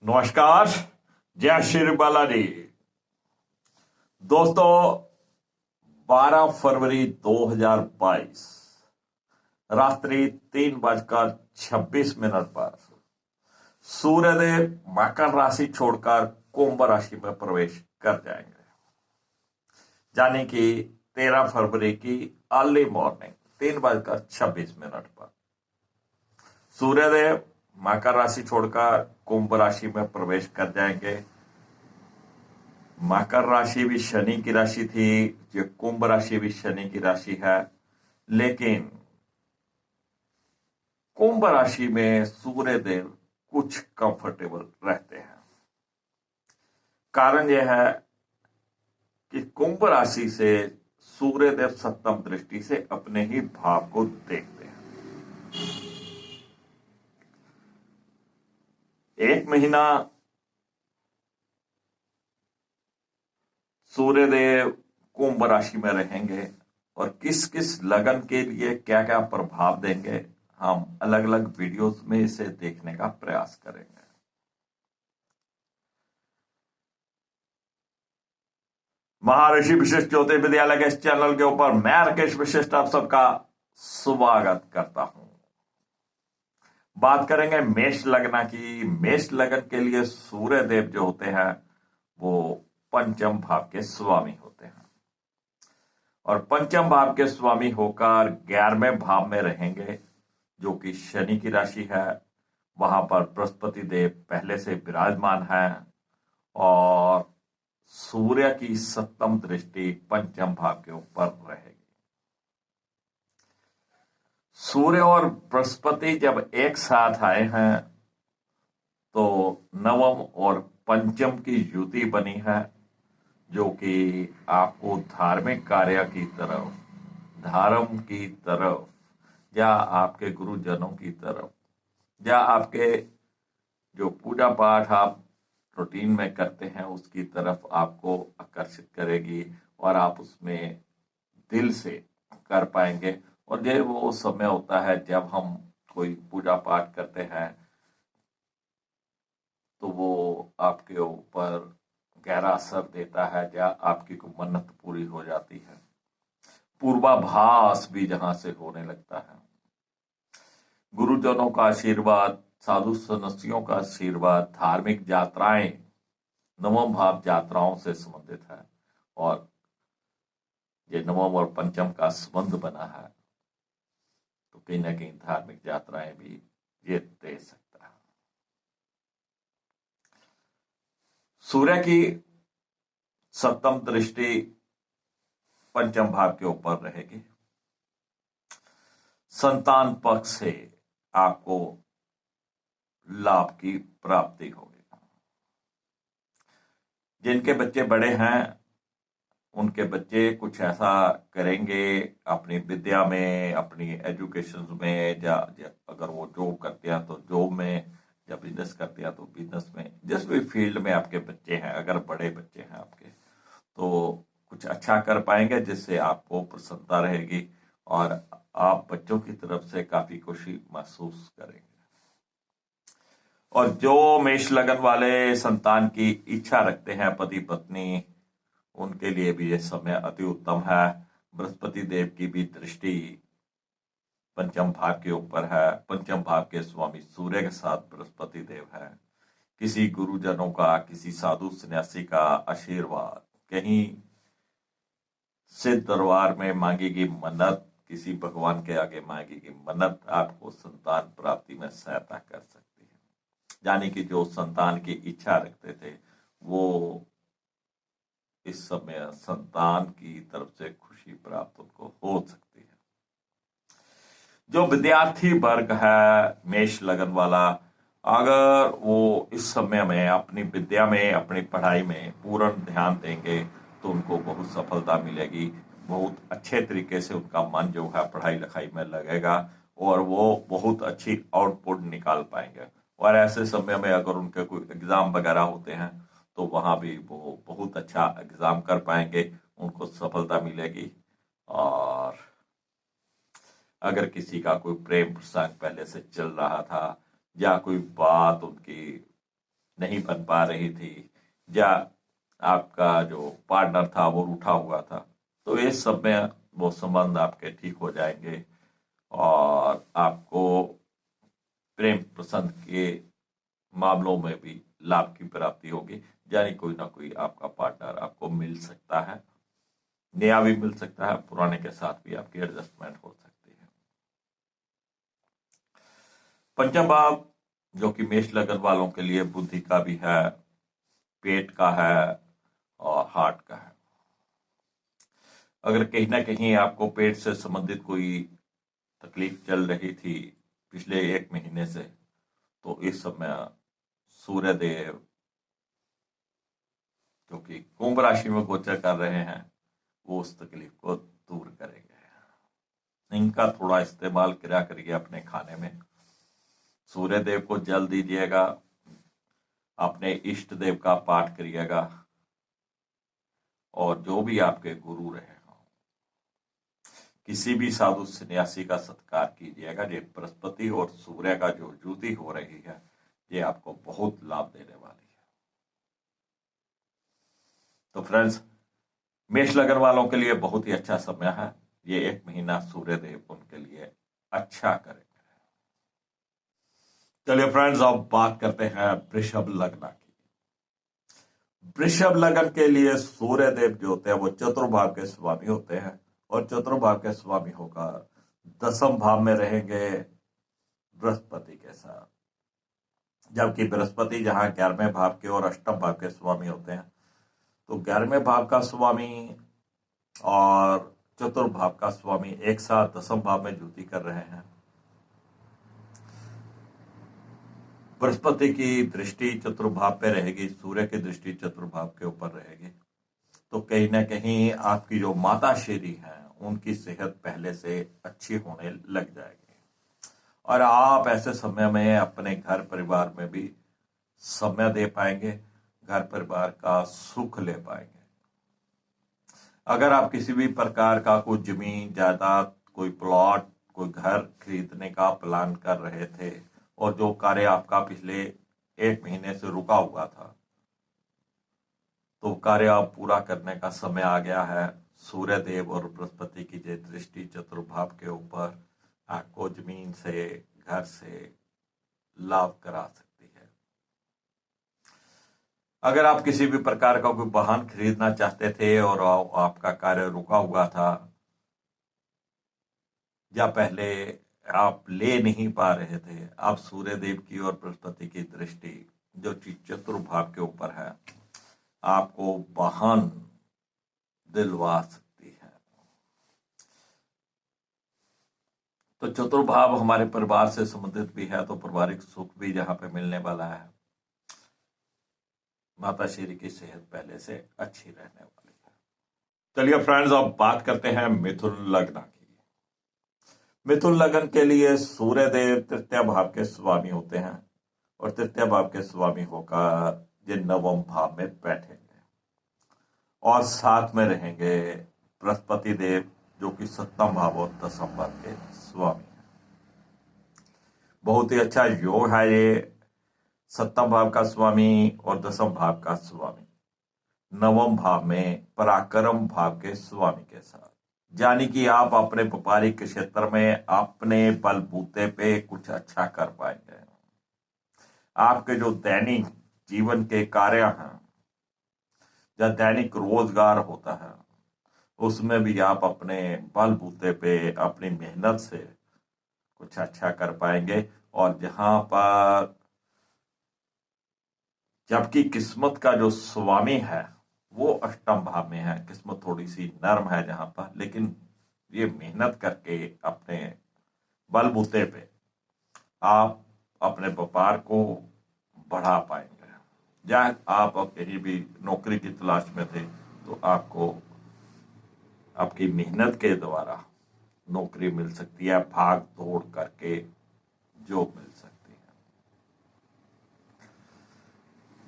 नमस्कार। जय श्री बालाजी। दोस्तों, 12 फरवरी 2022 रात्रि 3:26 पर सूर्यदेव मकर राशि छोड़कर कुंभ राशि में प्रवेश कर जाएंगे। यानी कि 13 फरवरी की अर्ली मॉर्निंग 3:26 पर सूर्यदेव मकर राशि छोड़कर कुंभ राशि में प्रवेश कर जाएंगे। मकर राशि भी शनि की राशि थी, ये कुंभ राशि भी शनि की राशि है, लेकिन कुंभ राशि में सूर्यदेव कुछ कंफर्टेबल रहते हैं। कारण यह है कि कुंभ राशि से सूर्यदेव सप्तम दृष्टि से अपने ही भाव को देखते हैं। एक महीना सूर्यदेव कुंभ राशि में रहेंगे और किस किस लगन के लिए क्या क्या प्रभाव देंगे, हम अलग अलग वीडियोस में इसे देखने का प्रयास करेंगे। महर्षि विशिष्ट ज्योतिष विद्यालय के इस चैनल के ऊपर मैं राकेश विशिष्ट आप सबका स्वागत करता हूं। बात करेंगे मेष लग्न की। मेष लग्न के लिए सूर्यदेव जो होते हैं वो पंचम भाव के स्वामी होते हैं और पंचम भाव के स्वामी होकर 11वें भाव में रहेंगे, जो कि शनि की राशि है। वहां पर बृहस्पति देव पहले से विराजमान है और सूर्य की सप्तम दृष्टि पंचम भाव के ऊपर रहेगी। सूर्य और बृहस्पति जब एक साथ आए हैं तो नवम और पंचम की युति बनी है, जो कि आपको धार्मिक कार्य की तरफ, धर्म की तरफ या आपके गुरुजनों की तरफ या आपके जो पूजा पाठ आप रूटीन में करते हैं उसकी तरफ आपको आकर्षित करेगी और आप उसमें दिल से कर पाएंगे। और ये वो समय होता है जब हम कोई पूजा पाठ करते हैं तो वो आपके ऊपर गहरा असर देता है या आपकी कोई मन्नत पूरी हो जाती है। पूर्वाभास भी जहां से होने लगता है। गुरुजनों का आशीर्वाद, साधु सन्यासियों का आशीर्वाद, धार्मिक यात्राएं, नवम भाव यात्राओं से संबंधित है और ये नवम और पंचम का संबंध बना है तो कहीं ना कहीं धार्मिक यात्राएं भी ये दे सकता है। सूर्य की सप्तम दृष्टि पंचम भाव के ऊपर रहेगी। संतान पक्ष से आपको लाभ की प्राप्ति होगी। जिनके बच्चे बड़े हैं उनके बच्चे कुछ ऐसा करेंगे अपनी विद्या में, अपनी एजुकेशन में, या अगर वो जॉब करते हैं तो जॉब में, या बिजनेस करते हैं तो बिजनेस में, जिस भी फील्ड में आपके बच्चे हैं, अगर बड़े बच्चे हैं आपके, तो कुछ अच्छा कर पाएंगे जिससे आपको प्रसन्नता रहेगी और आप बच्चों की तरफ से काफी खुशी महसूस करेंगे। और जो मेष लगन वाले संतान की इच्छा रखते हैं, पति पत्नी, उनके लिए भी यह समय अति उत्तम है। बृहस्पति देव की भी दृष्टि पंचम भाव के ऊपर है। पंचम भाव के स्वामी सूर्य के साथ बृहस्पति देव है। किसी गुरुजनों का, किसी साधु सन्यासी का आशीर्वाद, कहीं सिद्ध दरबार में मांगेगी मन्नत, किसी भगवान के आगे मांगेगी मन्नत, आपको संतान प्राप्ति में सहायता कर सकती है। यानी कि जो संतान की इच्छा रखते थे वो इस समय संतान की तरफ से खुशी प्राप्त उनको हो सकती है। जो विद्यार्थी वर्ग है मेष लगन वाला, अगर वो इस समय में अपनी विद्या में, अपनी पढ़ाई में पूर्ण ध्यान देंगे तो उनको बहुत सफलता मिलेगी। बहुत अच्छे तरीके से उनका मन जो है पढ़ाई लिखाई में लगेगा और वो बहुत अच्छी आउटपुट निकाल पाएंगे। और ऐसे समय में अगर उनके कोई एग्जाम वगैरह होते हैं तो वहां भी वो बहुत अच्छा एग्जाम कर पाएंगे, उनको सफलता मिलेगी। और अगर किसी का कोई प्रेम प्रसंग पहले से चल रहा था या कोई बात उनकी नहीं बन पा रही थी, या आपका जो पार्टनर था वो रूठा हुआ था, तो इस सब में वो संबंध आपके ठीक हो जाएंगे और आपको प्रेम प्रसंग के मामलों में भी लाभ की प्राप्ति होगी। यानी कोई ना कोई आपका पार्टनर आपको मिल सकता है, नया भी मिल सकता है, पुराने के साथ भी आपकी एडजस्टमेंट हो सकती है। पंचम भाव जो कि मेष लगन वालों के लिए बुद्धि का भी है, पेट का है और हार्ट का है। अगर कहीं ना कहीं आपको पेट से संबंधित कोई तकलीफ चल रही थी पिछले 1 महीने से, तो इस समय सूर्य देव जो कि कुंभ राशि में गोचर कर रहे हैं, वो उस तकलीफ को दूर करेंगे। इनका थोड़ा इस्तेमाल किया करिए अपने खाने में। सूर्य देव को जल दीजिएगा, अपने इष्ट देव का पाठ करिएगा, और जो भी आपके गुरु रहे हों, किसी भी साधु सन्यासी का सत्कार कीजिएगा। ये बृहस्पति और सूर्य का जो युति हो रही है, ये आपको बहुत लाभ देने वाली है। तो फ्रेंड्स, मेष लगन वालों के लिए बहुत ही अच्छा समय है। ये 1 महीना सूर्य देव उनके लिए अच्छा करेंगे। चलिए फ्रेंड्स, अब बात करते हैं वृषभ लग्न की। वृषभ लग्न के लिए सूर्य देव जो होते हैं वो चतुर्भाव के स्वामी होते हैं, और चतुर्भाव के स्वामी होकर 10वें भाव में रहेंगे बृहस्पति के साथ। जबकि बृहस्पति जहां 11वें भाव के और 8वें भाव के स्वामी होते हैं, तो 11वें भाव का स्वामी और चतुर्भाव का स्वामी एक साथ 10वें भाव में युति कर रहे हैं। बृहस्पति की दृष्टि चतुर्भाव पे रहेगी, सूर्य की दृष्टि चतुर्भाव के ऊपर रहेगी, तो कहीं ना कहीं आपकी जो माता श्री है उनकी सेहत पहले से अच्छी होने लग जाएगी, और आप ऐसे समय में अपने घर परिवार में भी समय दे पाएंगे, घर परिवार का सुख ले पाएंगे। अगर आप किसी भी प्रकार का कोई जमीन जायदाद, कोई प्लॉट, कोई घर खरीदने का प्लान कर रहे थे, और जो कार्य आपका पिछले 1 महीने से रुका हुआ था, तो कार्य आप पूरा करने का समय आ गया है। सूर्य देव और बृहस्पति की जो दृष्टि चतुर्भाव के ऊपर आपको जमीन से, घर से लाभ करा सकती है। अगर आप किसी भी प्रकार का कोई वाहन खरीदना चाहते थे और आपका कार्य रुका हुआ था, या पहले आप ले नहीं पा रहे थे, आप सूर्य देव की और बृहस्पति की दृष्टि जो चतुर्भाव के ऊपर है आपको वाहन दिलवा सकती है। तो चतुर्भाव हमारे परिवार से संबंधित भी है, तो पारिवारिक सुख भी जहां पे मिलने वाला है। माता श्री की सेहत पहले से अच्छी रहने वाली है। चलिए फ्रेंड्स, अब बात करते हैं मिथुन लग्न की। मिथुन लग्न के लिए सूर्य देव तृतीय भाव के स्वामी होते हैं, और तृतीय भाव के स्वामी होकर ये 9वें भाव में बैठेंगे, और साथ में रहेंगे बृहस्पति देव जो कि 7वें भाव और 10वें भाव के स्वामी हैं। बहुत ही अच्छा योग है ये। 7वें भाव का स्वामी और 10वें भाव का स्वामी 9वें भाव में पराक्रम भाव के स्वामी के साथ, यानी कि आप अपने व्यापारिक क्षेत्र में अपने बलबूते पे कुछ अच्छा कर पाएंगे। आपके जो दैनिक जीवन के कार्य हैं या दैनिक रोजगार होता है, उसमें भी आप अपने बलबूते पे अपनी मेहनत से कुछ अच्छा कर पाएंगे। और जहां पर जबकि किस्मत का जो स्वामी है वो 8वें भाव में है, किस्मत थोड़ी सी नर्म है जहां पर, लेकिन ये मेहनत करके अपने बलबूते पे आप अपने व्यापार को बढ़ा पाएंगे। या आप अब कहीं भी नौकरी की तलाश में थे, तो आपको आपकी मेहनत के द्वारा नौकरी मिल सकती है, भाग दौड़ करके जॉब मिल सकती है।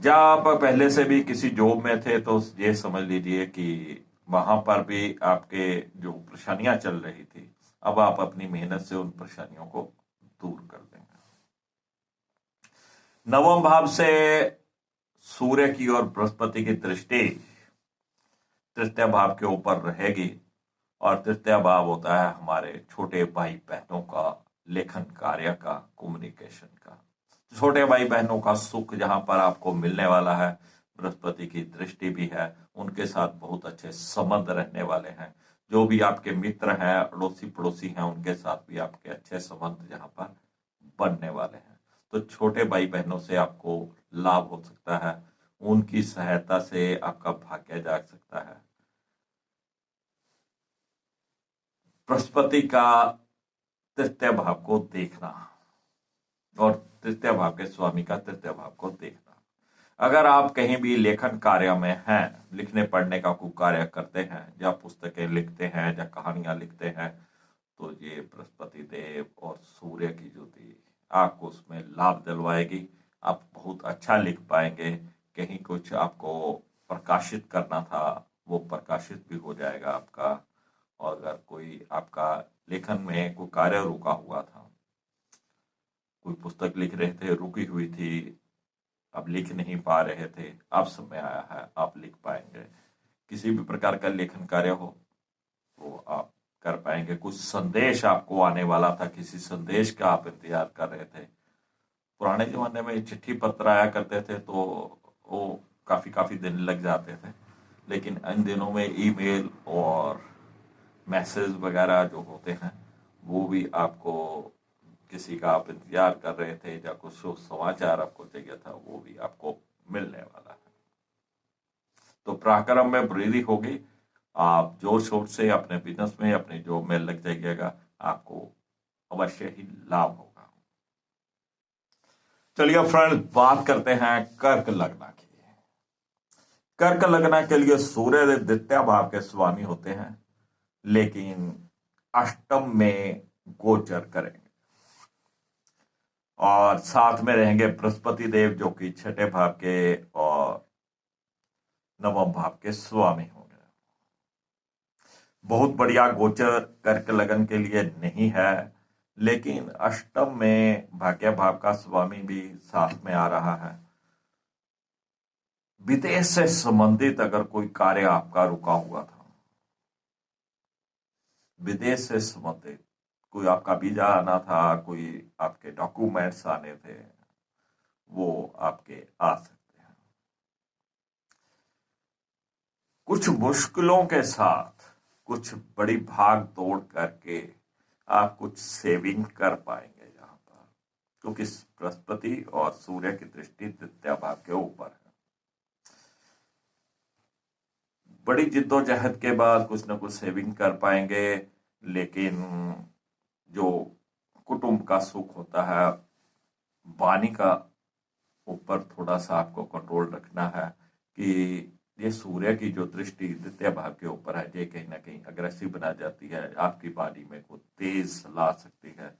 जब आप पहले से भी किसी जॉब में थे, तो ये समझ लीजिए कि वहां पर भी आपके जो परेशानियां चल रही थी, अब आप अपनी मेहनत से उन परेशानियों को दूर कर देंगे। 9वें भाव से सूर्य की और बृहस्पति की दृष्टि तृतीय भाव के ऊपर रहेगी, और तृतीय भाव होता है हमारे छोटे भाई बहनों का, लेखन कार्य का, कम्युनिकेशन का। छोटे भाई बहनों का सुख जहां पर आपको मिलने वाला है, बृहस्पति की दृष्टि भी है, उनके साथ बहुत अच्छे संबंध रहने वाले हैं। जो भी आपके मित्र हैं, अड़ोसी पड़ोसी हैं, उनके साथ भी आपके अच्छे संबंध जहां पर बनने वाले हैं। तो छोटे भाई बहनों से आपको लाभ हो सकता है, उनकी सहायता से आपका भाग्य जाग सकता है। बृहस्पति का तृतीय भाव को देखना और तृतीय भाव के स्वामी का तृतीय भाव को देखना। अगर आप कहीं भी लेखन कार्य में हैं, लिखने पढ़ने का कोई कार्य करते हैं, या पुस्तकें लिखते हैं, या कहानियां लिखते हैं, तो ये बृहस्पति देव और सूर्य की ज्योति आपको उसमें लाभ दिलवाएगी। आप बहुत अच्छा लिख पाएंगे। कहीं कुछ आपको प्रकाशित करना था, वो प्रकाशित भी हो जाएगा आपका। और अगर कोई आपका लेखन में कोई कार्य रुका हुआ था, कोई पुस्तक लिख रहे थे, रुकी हुई थी, अब लिख नहीं पा रहे थे, अब समय आया है, आप लिख पाएंगे। किसी भी प्रकार का लेखन कार्य हो तो आप कर पाएंगे। कुछ संदेश आपको आने वाला था, किसी संदेश का आप इंतजार कर रहे थे। पुराने जमाने में चिट्ठी पत्र आया करते थे तो वो काफी दिन लग जाते थे, लेकिन इन दिनों में ईमेल और मैसेज वगैरह जो होते हैं, वो भी आपको, किसी का आप इंतजार कर रहे थे या कुछ समाचार आपको चाहिए था, वो भी आपको मिलने वाला है। तो पराक्रम में वृद्धि होगी। आप जोर शोर से अपने बिजनेस में, अपने जॉब में लग जाइएगा, आपको अवश्य ही लाभ होगा। चलिए फ्रेंड्स, बात करते हैं कर्क लग्न की। कर्क लग्न के लिए सूर्य द्वितीय भाव के स्वामी होते हैं, लेकिन अष्टम में गोचर करेंगे, और साथ में रहेंगे बृहस्पति देव, जो कि छठे भाव के और नवम भाव के स्वामी होंगे। बहुत बढ़िया गोचर कर्क लगन के लिए नहीं है, लेकिन अष्टम में भाग्य भाव का स्वामी भी साथ में आ रहा है। विदेश से संबंधित अगर कोई कार्य आपका रुका हुआ था, विदेश से संबंधित कोई आपका वीजा आना था, कोई आपके डॉक्यूमेंट्स आने थे, वो आपके आ सकते हैं। कुछ मुश्किलों के साथ, कुछ बड़ी भाग दौड़ करके आप कुछ सेविंग कर पाएंगे यहाँ पर, क्योंकि बृहस्पति और सूर्य की दृष्टि द्वितीय भाव के ऊपर है। बड़ी जिद्दोजहद के बाद कुछ ना कुछ सेविंग कर पाएंगे, लेकिन जो कुटुंब का सुख होता है, वाणी का ऊपर थोड़ा सा आपको कंट्रोल रखना है कि ये सूर्य की जो दृष्टि द्वितीय भाव के ऊपर है, ये कहीं ना कहीं अग्रेसिव बना जाती है, आपकी वाणी में को तेज ला सकती है,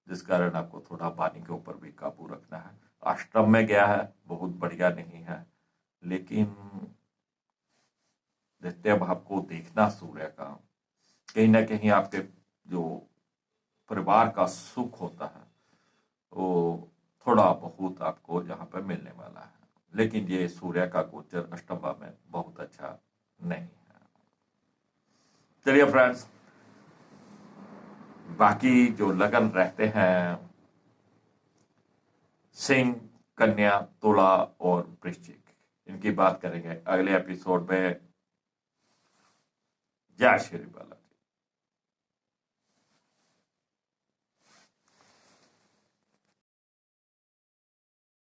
जिस कारण आपको थोड़ा वाणी के ऊपर भी काबू रखना है। अष्टम में गया है, बहुत बढ़िया नहीं है, लेकिन द्वितीय भाव को देखना सूर्य का, कहीं ना कहीं आपके जो परिवार का सुख होता है, वो थोड़ा बहुत आपको यहाँ पर मिलने वाला है। लेकिन ये सूर्य का गोचर अष्टम भाव में बहुत अच्छा नहीं है। चलिए फ्रेंड्स, बाकी जो लगन रहते हैं, सिंह, कन्या, तुला और वृश्चिक, इनकी बात करेंगे अगले एपिसोड में। जय श्री बाला।